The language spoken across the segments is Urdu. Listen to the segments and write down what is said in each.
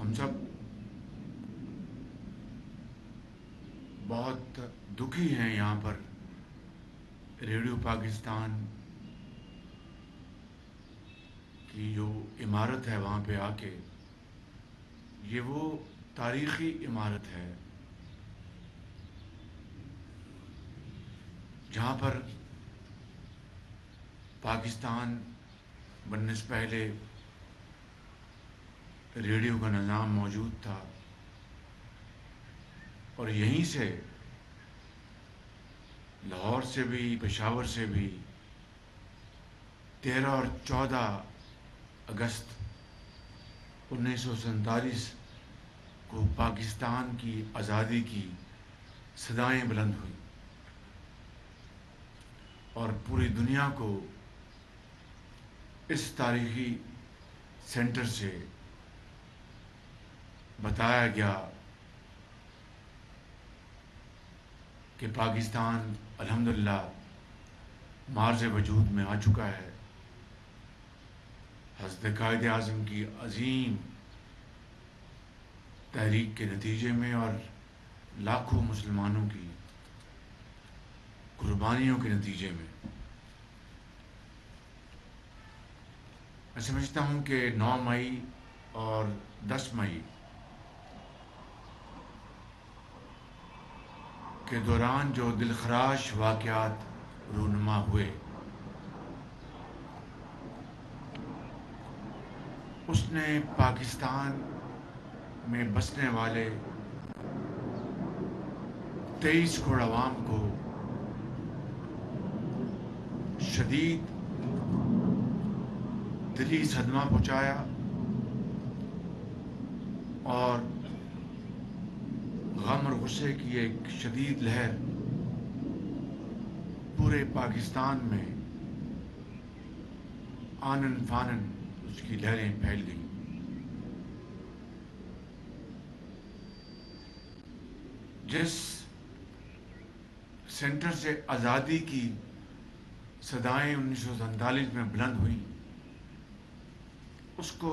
ہم سب بہت دکھی ہیں یہاں پر ریڈیو پاکستان کی جو عمارت ہے وہاں پہ آ کے. یہ وہ تاریخی عمارت ہے جہاں پر پاکستان بننے سے پہلے ریڈیو کا نظام موجود تھا، اور یہیں سے لاہور سے بھی، پشاور سے بھی 13 اور 14 اگست 1947 کو پاکستان کی آزادی کی صدائیں بلند ہوئیں اور پوری دنیا کو اس تاریخی سینٹر سے بتایا گیا کہ پاکستان الحمدللہ مارز وجود میں آ چکا ہے. حضرت قائد اعظم کی عظیم تحریک کے نتیجے میں اور لاکھوں مسلمانوں کی قربانیوں کے نتیجے میں. میں سمجھتا ہوں کہ 9 مئی اور 10 مئی کے دوران جو دلخراش واقعات رونما ہوئے، اس نے پاکستان میں بسنے والے 23 کروڑ عوام کو شدید دلی صدمہ پہنچایا اور غم اور غصے کی ایک شدید لہر پورے پاکستان میں آنن فانن اس کی لہریں پھیل گئیں. جس سینٹر سے آزادی کی صدائیں 1947 میں بلند ہوئیں، اس کو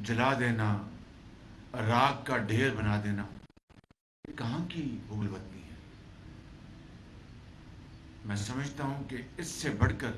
جلا دینا، راکھ کا ڈھیر بنا دینا، یہ کہاں کی بھول بتنی ہے؟ میں سمجھتا ہوں کہ اس سے بڑھ کر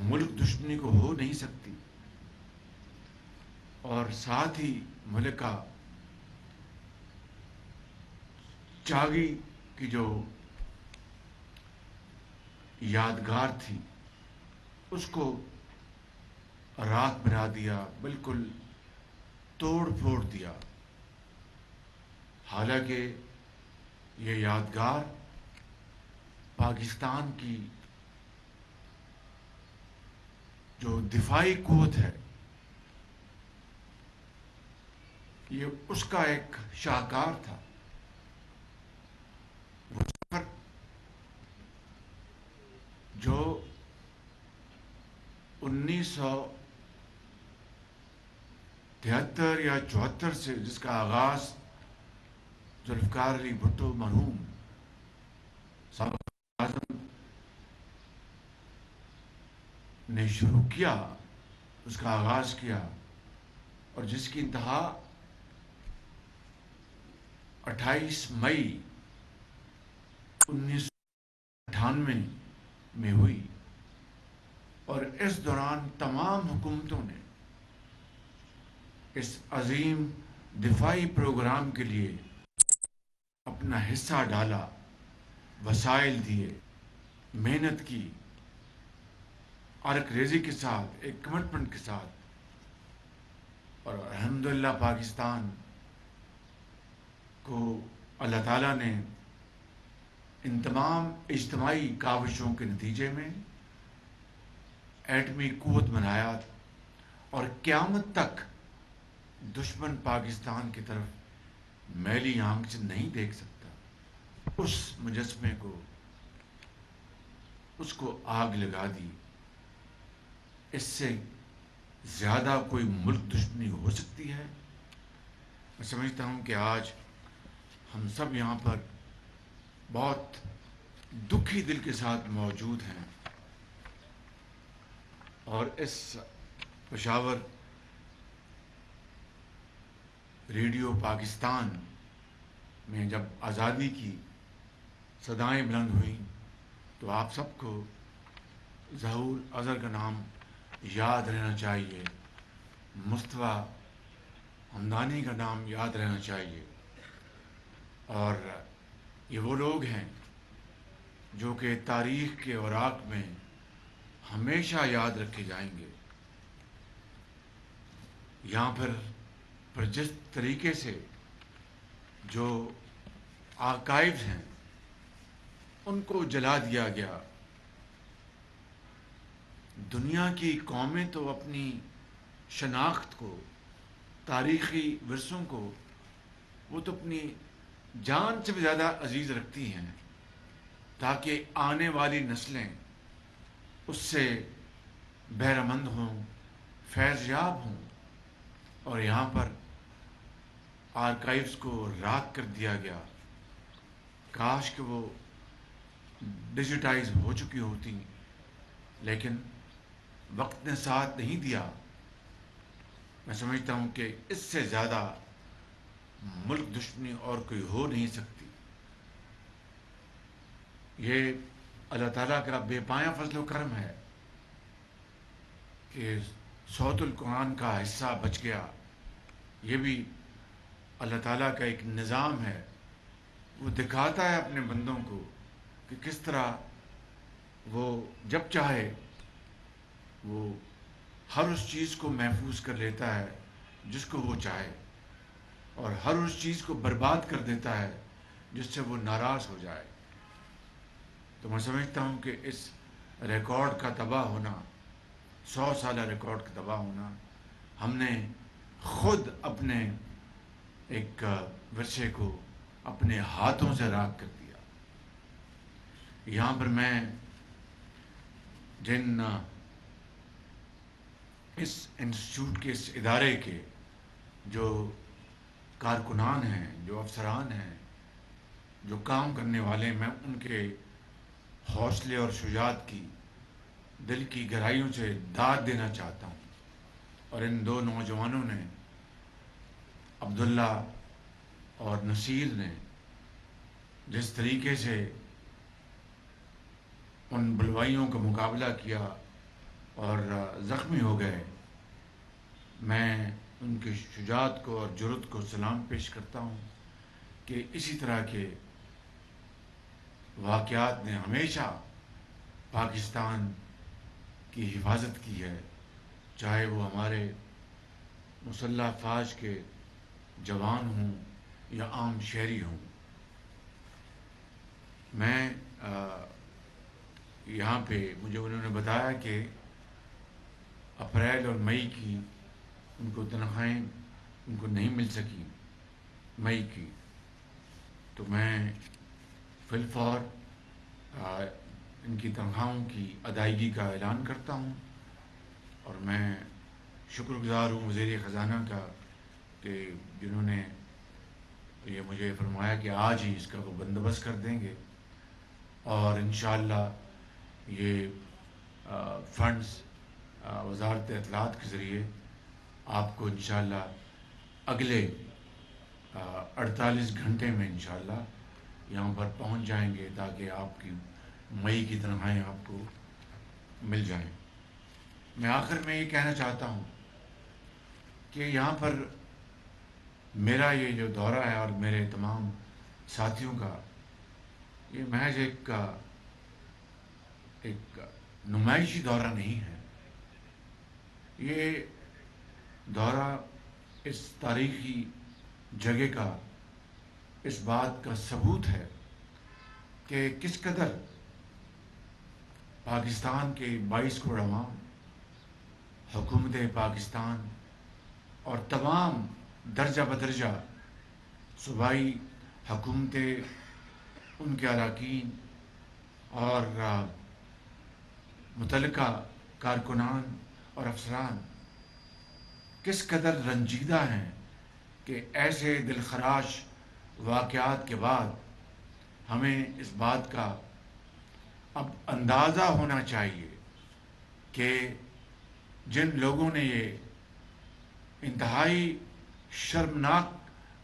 ملک دشمنی کو ہو نہیں سکتی، اور ساتھ ہی ملکہ چاگی کی جو یادگار تھی اس کو راکھ بنا دیا، بالکل توڑ پھوڑ دیا. حالانکہ یہ یادگار پاکستان کی جو دفاعی قوت ہے، یہ اس کا ایک شاہکار تھا. وہ سفر جو 1973 یا 74 سے جس کا آغاز ذوالفقار علی بھٹو مرحوم سابق اعظم نے شروع کیا، اس کا آغاز کیا، اور جس کی انتہا 28 مئی 1998 میں ہوئی. اور اس دوران تمام حکومتوں نے اس عظیم دفاعی پروگرام کے لیے اپنا حصہ ڈالا، وسائل دیے، محنت کی، عرق ریزی کے ساتھ، ایک کمٹمنٹ کے ساتھ. اور الحمدللہ پاکستان کو اللہ تعالیٰ نے ان تمام اجتماعی کاوشوں کے نتیجے میں ایٹمی قوت بنایا، اور قیامت تک دشمن پاکستان کی طرف میلی آنکھ سے نہیں دیکھ سکتا. اس مجسمے کو، اس کو آگ لگا دی. اس سے زیادہ کوئی ملک دشمنی ہو سکتی ہے؟ میں سمجھتا ہوں کہ آج ہم سب یہاں پر بہت دکھی دل کے ساتھ موجود ہیں، اور اس پشاور ریڈیو پاکستان میں جب آزادی کی صدائیں بلند ہوئیں تو آپ سب کو ظہور اظہر کا نام یاد رہنا چاہیے، مصطفیٰ ہمدانی کا نام یاد رہنا چاہیے، اور یہ وہ لوگ ہیں جو کہ تاریخ کے اوراق میں ہمیشہ یاد رکھے جائیں گے۔ یہاں پر جس طریقے سے جو آرکائیوز ہیں ان کو جلا دیا گیا، دنیا کی قومیں تو اپنی شناخت کو، تاریخی ورثوں کو وہ تو اپنی جان سے بھی زیادہ عزیز رکھتی ہیں تاکہ آنے والی نسلیں اس سے بہرمند ہوں، فیض یاب ہوں، اور یہاں پر آرکائیوز کو راکھ کر دیا گیا۔ کاش کہ وہ ڈیجیٹائز ہو چکی ہوتی، لیکن وقت نے ساتھ نہیں دیا۔ میں سمجھتا ہوں کہ اس سے زیادہ ملک دشمنی اور کوئی ہو نہیں سکتی۔ یہ اللہ تعالیٰ کا بے پایہ فضل و کرم ہے کہ صوت القرآن کا حصہ بچ گیا۔ یہ بھی اللہ تعالیٰ کا ایک نظام ہے، وہ دکھاتا ہے اپنے بندوں کو کہ کس طرح وہ جب چاہے وہ ہر اس چیز کو محفوظ کر لیتا ہے جس کو وہ چاہے، اور ہر اس چیز کو برباد کر دیتا ہے جس سے وہ ناراض ہو جائے۔ تو میں سمجھتا ہوں کہ اس ریکارڈ کا تباہ ہونا، 100 سالہ ریکارڈ کا تباہ ہونا، ہم نے خود اپنے ایک ورثے کو اپنے ہاتھوں سے راکھ کر دیا۔ یہاں پر میں جن اس انسٹیٹیوٹ کے، اس ادارے کے جو کارکنان ہیں، جو افسران ہیں، جو کام کرنے والے ہیں، میں ان کے حوصلے اور شجاعت کی دل کی گہرائیوں سے داد دینا چاہتا ہوں۔ اور ان دو نوجوانوں نے، عبداللہ اور نصیر نے، جس طریقے سے ان بلوائیوں کا مقابلہ کیا اور زخمی ہو گئے، میں ان کی شجاعت کو اور جرأت کو سلام پیش کرتا ہوں کہ اسی طرح کے واقعات نے ہمیشہ پاکستان کی حفاظت کی ہے، چاہے وہ ہمارے مسلح افواج کے جوان ہوں یا عام شہری ہوں۔ میں یہاں پہ مجھے انہوں نے بتایا کہ اپریل اور مئی کی ان کو تنخواہیں ان کو نہیں مل سکی، مئی کی، تو میں فی الفور ان کی تنخواہوں کی ادائیگی کا اعلان کرتا ہوں، اور میں شکر گزار ہوں وزیر خزانہ کا کہ جنہوں نے یہ مجھے فرمایا کہ آج ہی اس کا وہ بندوبست کر دیں گے، اور انشاءاللہ یہ فنڈز وزارت اطلاعات کے ذریعے آپ کو انشاءاللہ اگلے 48 گھنٹے میں انشاءاللہ یہاں پر پہنچ جائیں گے تاکہ آپ کی مئی کی تنخواہیں آپ کو مل جائیں۔ میں آخر میں یہ کہنا چاہتا ہوں کہ یہاں پر میرا یہ جو دورہ ہے اور میرے تمام ساتھیوں کا، یہ محض ایک نمائشی دورہ نہیں ہے۔ یہ دورہ اس تاریخی جگہ کا اس بات کا ثبوت ہے کہ کس قدر پاکستان کے 22 کروڑ عوام، حکومت پاکستان اور تمام درجہ بدرجہ صوبائی حکومتیں، ان کے اراکین اور متعلقہ کارکنان اور افسران کس قدر رنجیدہ ہیں کہ ایسے دلخراش واقعات کے بعد ہمیں اس بات کا اب اندازہ ہونا چاہیے کہ جن لوگوں نے یہ انتہائی شرمناک